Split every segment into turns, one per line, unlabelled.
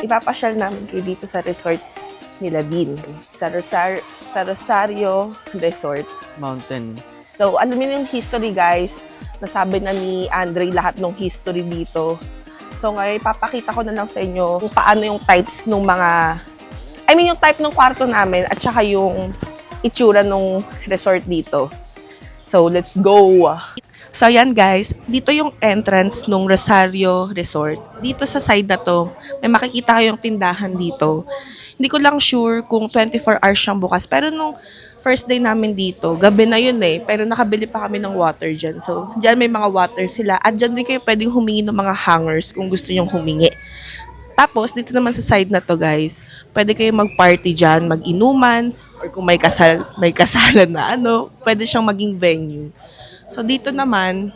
ipapasyal namin kayo dito sa resort nila din. Sa Rosario Resort.
Mountain.
So, alam niyo yung history, guys. Nasabi na ni Andre lahat ng history dito. So, ngayon, ipapakita ko na lang sa inyo kung paano yung types ng mga... yung type ng kwarto namin at saka yung itsura ng resort dito. So, let's go! So, ayan guys, dito yung entrance ng Rosario Resort. Dito sa side na to, may makikita kayong tindahan dito. Hindi ko lang sure kung 24 hours siyang bukas. Pero nung first day namin dito, gabi na yun eh. Pero nakabili pa kami ng water dyan. So, dyan may mga water sila. At dyan din kayo pwedeng humingi ng mga hangers kung gusto nyong humingi. Tapos, dito naman sa side na to guys, pwede kayo mag-party dyan, mag-inuman, or kung may kasalan na pwede siyang maging venue. So, dito naman,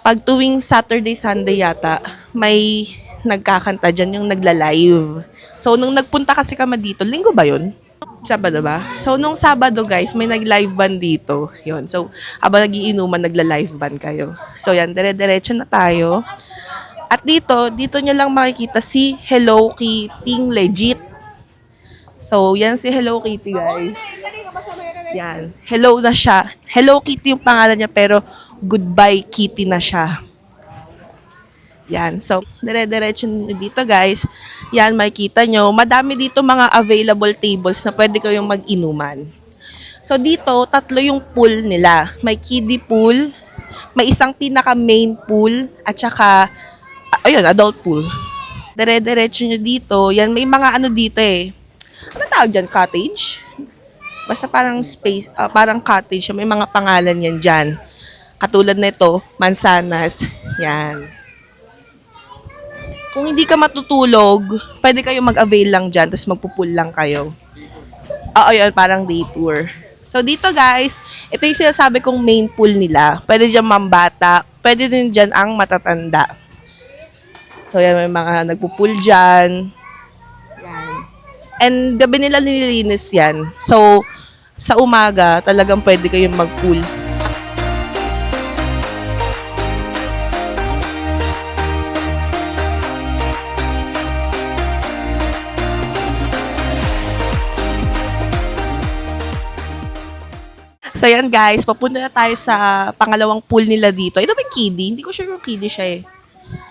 pag tuwing Saturday, Sunday yata, may nagkakanta dyan yung nagla-live. So, nung nagpunta kasi kami dito, linggo ba yun? Sabado ba? So, nung Sabado guys, may nag-live band dito. Yun. So, habang nagiinuman, nagla-live band kayo. So, yan, dire-diretso na tayo. At dito nyo lang makikita si Hello Kitty legit. So, yan si Hello Kitty, guys. Yan. Hello na siya. Hello Kitty yung pangalan niya, pero Goodbye Kitty na siya. Yan. So, dire-diretso dito, guys. Yan, makikita nyo. Madami dito mga available tables na pwede kayong mag-inuman. So, dito, 3 yung pool nila. May kiddie pool, may isang pinaka-main pool, at saka, adult pool. Dire-diretso nyo dito. Yan, may mga dito eh. Ano tawag dyan? Cottage? Basta parang space, parang cottage. May mga pangalan yan dyan. Katulad nito, Mansanas. Yan. Kung hindi ka matutulog, pwede kayo mag-avail lang dyan, tapos magpupul lang kayo. Yun, parang day tour. So, dito guys, ito yung sinasabi kong main pool nila. Pwede dyan mambata, pwede din dyan ang matatanda. So, yan, may mga nagpupul dyan. Yan. And gabi nila nililinis yan. So, sa umaga, talagang pwede kayong mag-pool. So, yan guys, papunta na tayo sa pangalawang pool nila dito. Ito ba yung kiddie? Hindi ko sure yung kiddie siya eh.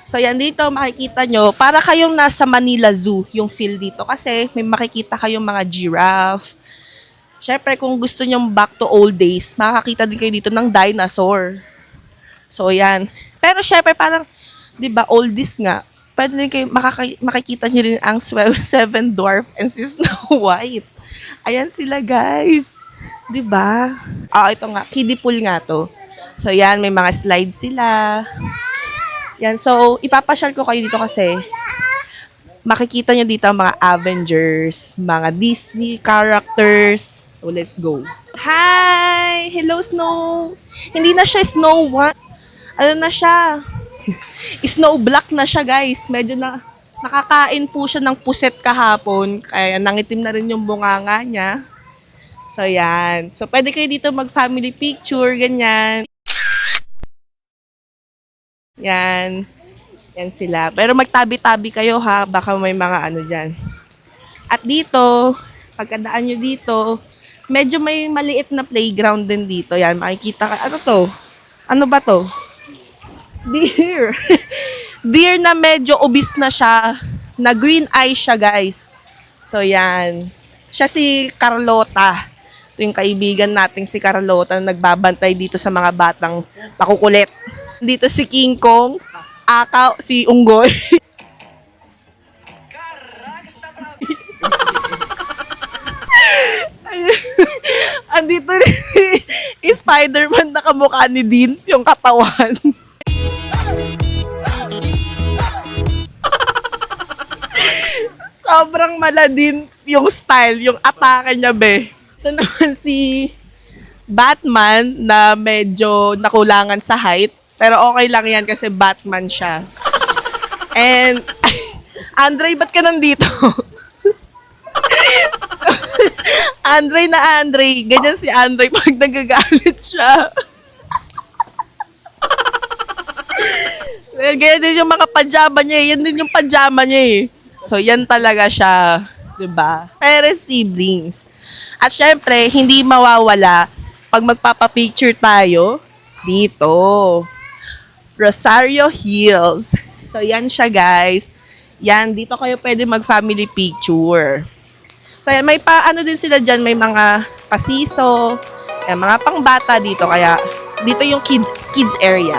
So, yan dito, makikita nyo, para kayong nasa Manila Zoo yung feel dito. Kasi may makikita kayong mga giraffe. Syempre, kung gusto nyo back to old days, makakita din kayo dito ng dinosaur. So, yan. Pero syempre, parang, di ba, oldies nga. Pwede din kayo, makikita nyo rin ang Seven Dwarf and si Snow White. Ayan sila, guys. Di ba? Ito nga, kiddie pool nga to. So, yan, may mga slides sila. Yan, so, ipapasyal ko kayo dito kasi makikita nyo dito ang mga Avengers, mga Disney characters. So, let's go. Hi! Hello, Snow! Hindi na siya Snow White. Ano na siya? Snow Black na siya, guys. Medyo nakakain po siya ng puset kahapon. Kaya nangitim na rin yung bunganga niya. So, yan. So, pwede kayo dito mag-family picture, ganyan. Yan. Yan sila. Pero magtabi-tabi kayo ha. Baka may mga dyan. At dito, pagkadaan nyo dito, medyo may maliit na playground din dito. Yan, makikita ka. Ano to? Ano ba to? Deer. Deer na medyo obese na siya. Na green eye siya, guys. So, yan. Siya si Carlota. Ito yung kaibigan nating si Carlota na nagbabantay dito sa mga batang makukulit. Dito si King Kong, Akaw, si Unggoy. Andito rin si Spider-Man na kamukha ni Dean, yung katawan. Sobrang maladin yung style, yung atake niya, be. Ito naman si Batman na medyo nakulangan sa height. Pero okay lang yan kasi Batman siya. And, Andre, ba't ka nandito? Andre na Andre. Ganyan si Andre pag nagagalit siya. Ganyan din yung mga pajama niya eh. Yan din yung pajama niya eh. So, yan talaga siya. 'Di ba? Parents, siblings. At syempre, hindi mawawala pag magpapapicture tayo dito. Rosario Hills. So, yan siya, guys. Yan, dito kayo pwede mag-family picture. So, yan, may ano din sila dyan. May mga pasiso, yan, mga pangbata dito. Kaya, dito yung kids area.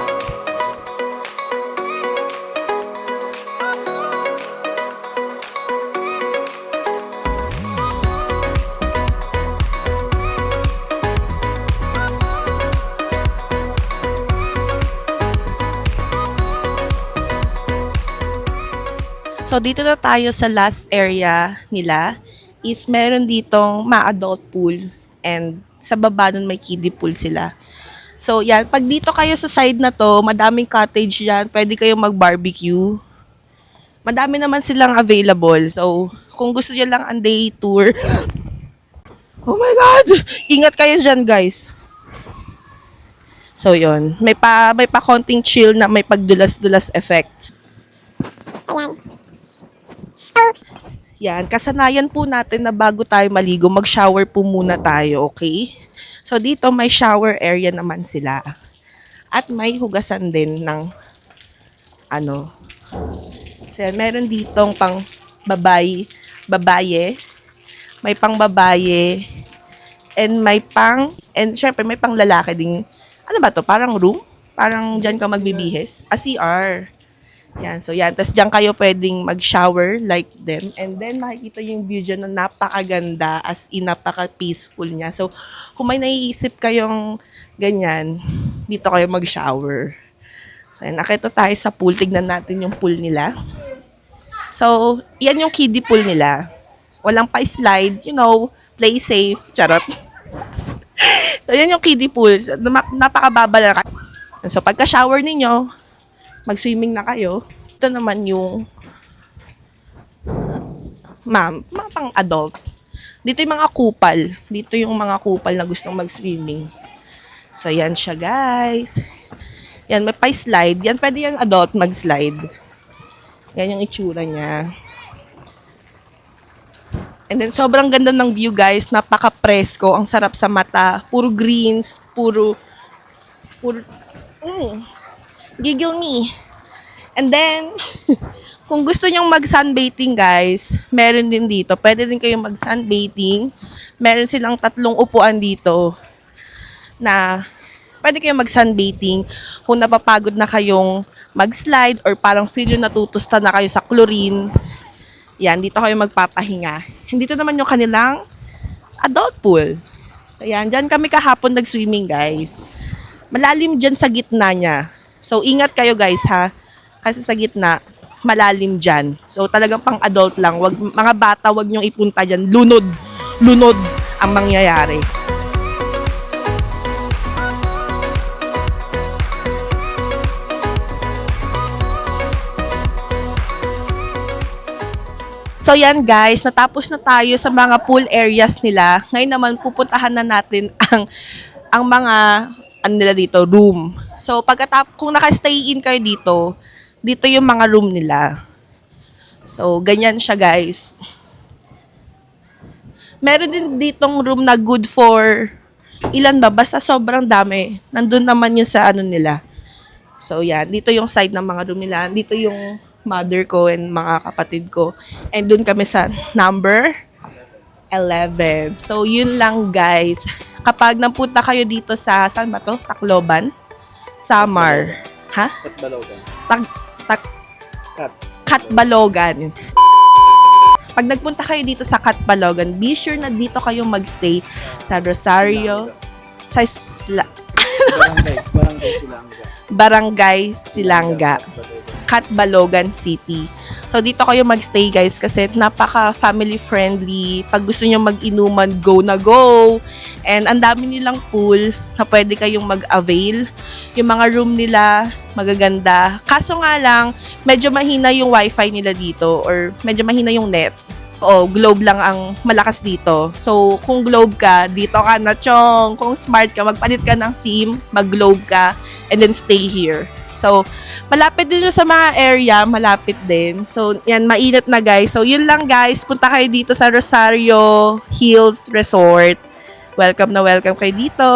So, dito na tayo sa last area nila is meron ditong ma-adult pool and sa baba nun may kiddie pool sila. So, yan. Pag dito kayo sa side na to, madaming cottage yan. Pwede kayong mag-barbecue. Madami naman silang available. So, kung gusto nyo lang ang day tour, oh my God! Ingat kayo dyan, guys. So, yun. May pa konting chill na may pagdulas-dulas effect. Yan, kasanayan po natin na bago tayo maligo, mag-shower po muna tayo, okay? So, dito may shower area naman sila. At may hugasan din ng, so, yan, meron ditong pang babaye, may pang babaye, and syempre may pang lalaki ding, ano ba to, parang room? Parang dyan ka magbibihis? CR. Yan, so yan. Tapos dyan kayo pwedeng mag-shower like them. And then makikita yung view dyan na napakaganda as in napaka-peaceful niya. So kung may naiisip kayong ganyan, dito kayo mag-shower. So yan, nakita tayo sa pool. Tignan natin yung pool nila. So, yan yung kiddie pool nila. Walang pa-slide, play safe, charot. So yan yung kiddie pool. Napakababa lang. So pagka-shower ninyo, mag-swimming na kayo. Ito naman yung mga pang-adult. Dito yung mga kupal. Dito yung mga kupal na gustong mag-swimming. So, yan siya, guys. Yan, may pa-slide. Yan, pwede yan adult mag-slide. Yan yung itsura niya. And then, sobrang ganda ng view, guys. Napaka-presko. Ang sarap sa mata. Puro greens. Puro giggle me. And then, kung gusto nyong mag-sunbathing, guys, meron din dito. Pwede din kayong mag-sunbathing. Meron silang 3 upuan dito na pwede kayong mag-sunbathing. Kung napapagod na kayong mag-slide or parang feel yung natutusta na kayo sa chlorine, yan, dito kayo magpapahinga. Dito naman yung kanilang adult pool. So, yan, dyan kami kahapon nag-swimming, guys. Malalim dyan sa gitna niya. So, ingat kayo guys ha. Kasi sa gitna, malalim dyan. So, talagang pang-adult lang. Mga bata, wag nyong ipunta dyan. Lunod ang mangyayari. So yan guys, natapos na tayo sa mga pool areas nila. Ngayon naman pupuntahan na natin ang mga nila dito, room. So kung naka-stay in kayo dito yung mga room nila. So ganyan siya guys. Meron din ditong room na good for ilan ba? Basta sobrang dami. Nandun naman yung sa nila. So yan, dito yung side ng mga room nila. Dito yung mother ko and mga kapatid ko. And dun kami sa number 11. So, yun lang guys. Kapag napunta kayo dito sa, saan ba to? Tacloban? Samar. Ha?
Katbalogan.
Katbalogan. Pag nagpunta kayo dito sa Katbalogan, be sure na dito kayo magstay sa Rosario. Sa Barangay Silanga. Katbalogan City. So, dito kayo magstay guys kasi napaka-family friendly. Pag gusto nyo mag-inuman, go na go. And ang dami nilang pool na pwede kayong mag-avail. Yung mga room nila, magaganda. Kaso nga lang, medyo mahina yung wifi nila dito or medyo mahina yung net. Oo, Globe lang ang malakas dito. So, kung Globe ka, dito ka na, chong. Kung smart ka, magpalit ka ng SIM, mag-Globe ka, and then stay here. So, malapit din sa mga area, malapit din. So, yan, mainit na guys. So, yun lang guys. Punta kayo dito sa Rosario Hills Resort. Welcome na welcome kayo dito.